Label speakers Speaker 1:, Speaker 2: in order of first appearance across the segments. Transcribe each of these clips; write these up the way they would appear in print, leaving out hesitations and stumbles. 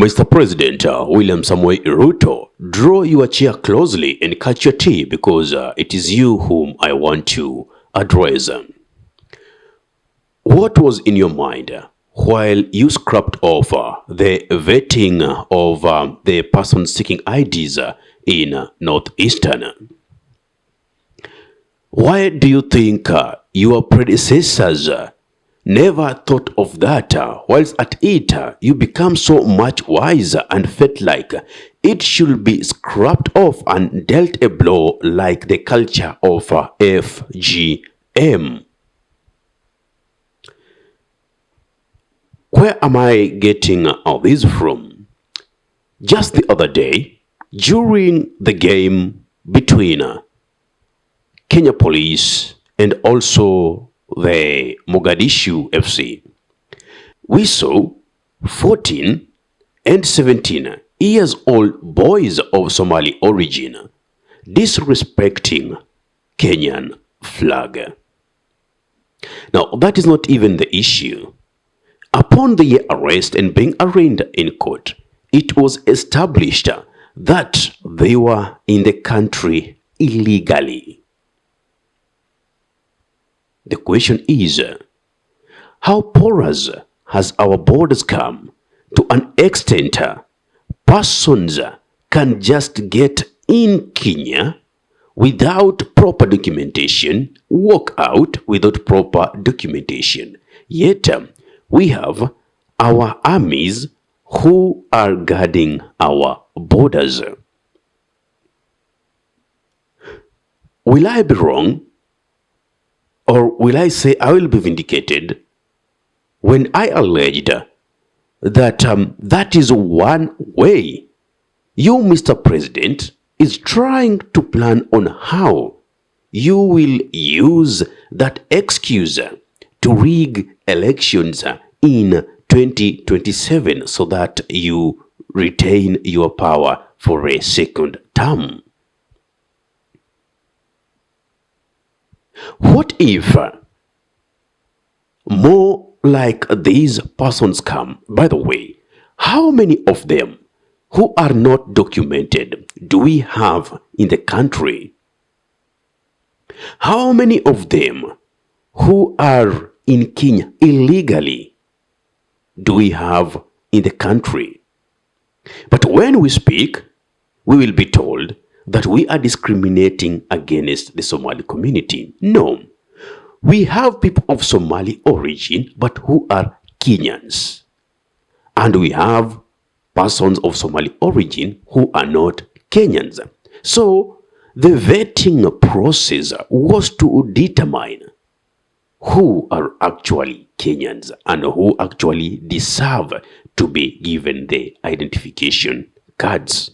Speaker 1: Mr. President William Samoei Ruto, draw your chair closely and catch your tea because it is you whom I want to address. What was in your mind while you scrapped off the vetting of the person seeking IDs in Northeastern? Why do you think your predecessors never thought of that? Whilst at it, you become so much wiser and felt like it should be scrapped off and dealt a blow like the culture of FGM. Where am I getting all this from? Just the other day, during the game between Kenya Police and also the Mogadishu FC, we saw 14 and 17 years old boys of Somali origin disrespecting Kenyan flag. Now, that is not even the issue. Upon their arrest and being arraigned in court, it was established that they were in the country illegally. The question is, how porous has our borders come to an extent persons can just get in Kenya without proper documentation, walk out without proper documentation? Yet we have our armies who are guarding our borders. Will I be wrong? Or will I say I will be vindicated when I alleged that that is one way you, Mr. President, is trying to plan on how you will use that excuse to rig elections in 2027 so that you retain your power for a second term? What if more like these persons come? By the way, how many of them who are not documented do we have in the country? How many of them who are in Kenya illegally do we have in the country? But when we speak, we will be told that we are discriminating against the Somali community. No, we have people of Somali origin but who are Kenyans, and we have persons of Somali origin who are not Kenyans. So the vetting process was to determine who are actually Kenyans and who actually deserve to be given the identification cards.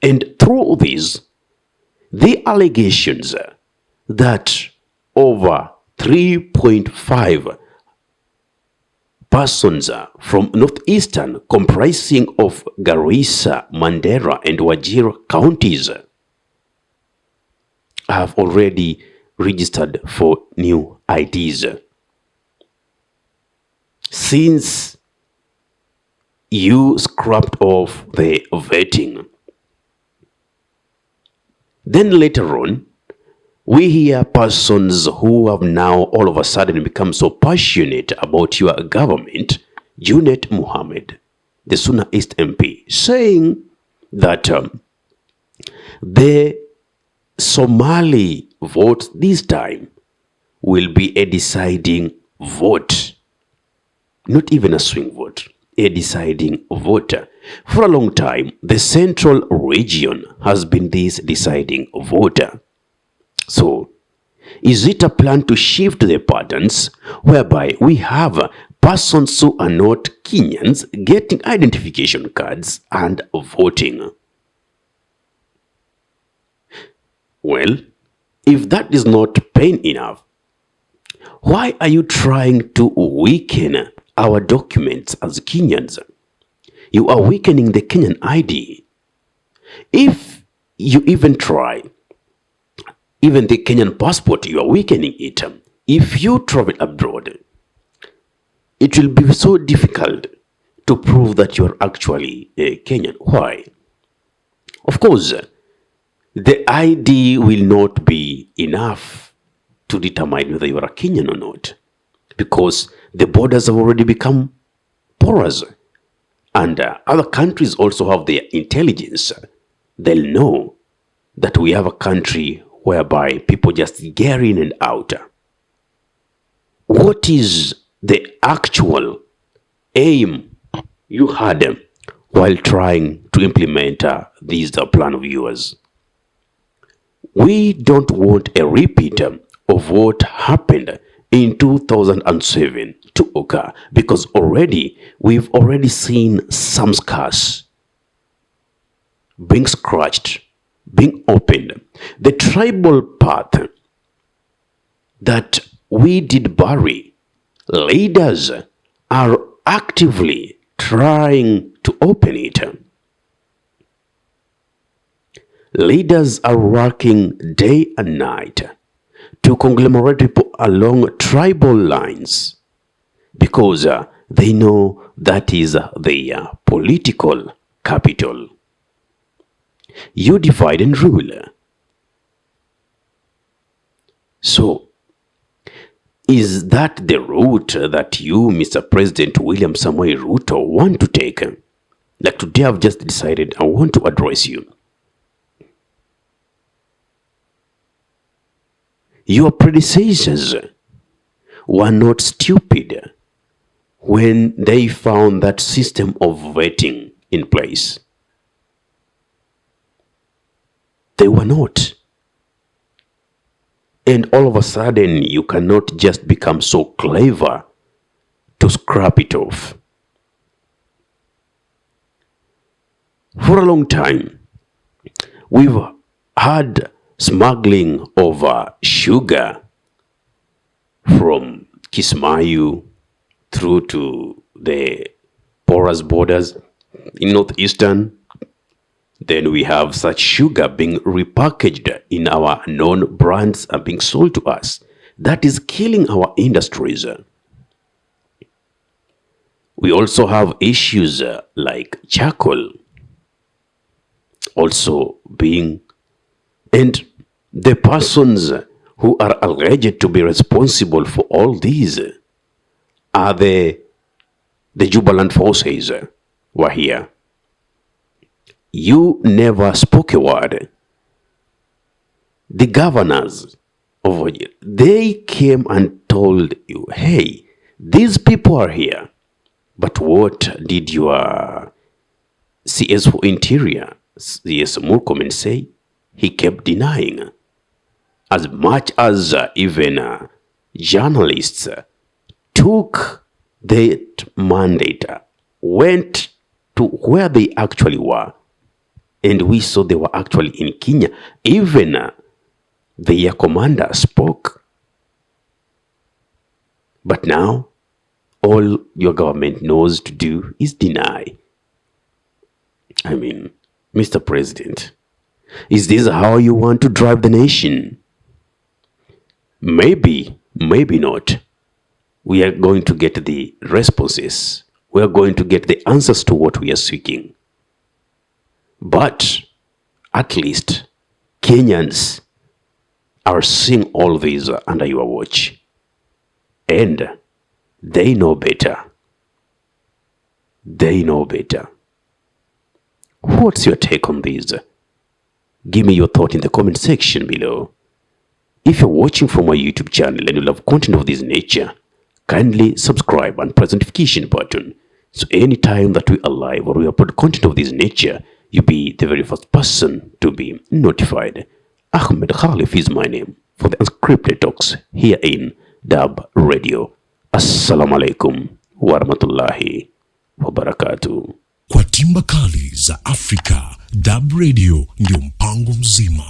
Speaker 1: And through this, the allegations that over 3.5 persons from Northeastern, comprising of Garissa, Mandera, and Wajir counties, have already registered for new IDs. Since you scrapped off the vetting, then later on, we hear persons who have now all of a sudden become so passionate about your government, Junet Mohammed, the Suna East MP, saying that the Somali vote this time will be a deciding vote, not even a swing vote, a deciding vote. For a long time, the central region has been this deciding voter. So, is it a plan to shift the patterns whereby we have persons who are not Kenyans getting identification cards and voting? Well, if that is not pain enough, why are you trying to weaken our documents as Kenyans? You are weakening the Kenyan ID. If you even try, even the Kenyan passport, you are weakening it. If you travel abroad, it will be so difficult to prove that you're actually a Kenyan. Why? Of course, the ID will not be enough to determine whether you are a Kenyan or not, because the borders have already become porous. And other countries also have their intelligence. They'll know that we have a country whereby people just get in and out. What is the actual aim you had while trying to implement this plan of yours? We don't want a repeat of what happened in 2007 to occur, because we've already seen some scars being scratched, being opened. The tribal path that we did bury, leaders are actively trying to open it. Leaders are working day and night to conglomerate people along tribal lines, because they know that is the political capital. You divide and rule. So, is that the route that you, Mr. President William Samoei Ruto, want to take? Like today I've just decided I want to address you. Your predecessors were not stupid when they found that system of vetting in place. They were not. And all of a sudden, you cannot just become so clever to scrap it off. For a long time, we've had smuggling of sugar from Kismayu through to the porous borders in northeastern. Then we have such sugar being repackaged in our known brands and being sold to us. That is killing our industries. We also have issues like charcoal also being, and the persons who are alleged to be responsible for all these are the Jubaland forces were here. You never spoke a word. The governors over here, they came and told you, hey, these people are here. But what did your CS for Interior, CS Murkomen, say? He kept denying. As much as even journalists took that mandate, went to where they actually were, and we saw they were actually in Kenya. Even their commander spoke. But now, all your government knows to do is deny. I mean, Mr. President, is this how you want to drive the nation? Maybe, maybe not. We are going to get the responses. We are going to get the answers to what we are seeking. But at least Kenyans are seeing all these under your watch. And they know better. They know better. What's your take on this? Give me your thought in the comment section below. If you're watching from my YouTube channel and you love content of this nature, kindly subscribe and press the notification button. So anytime that we are live or we upload content of this nature, you'll be the very first person to be notified. Ahmed Khalif is my name for the unscripted talks here in Dab Radio. Assalamu alaikum wa rahmatullahi wa barakatuh.
Speaker 2: Kwa timba kali za Afrika, Dab Radio ndio mpango mzima.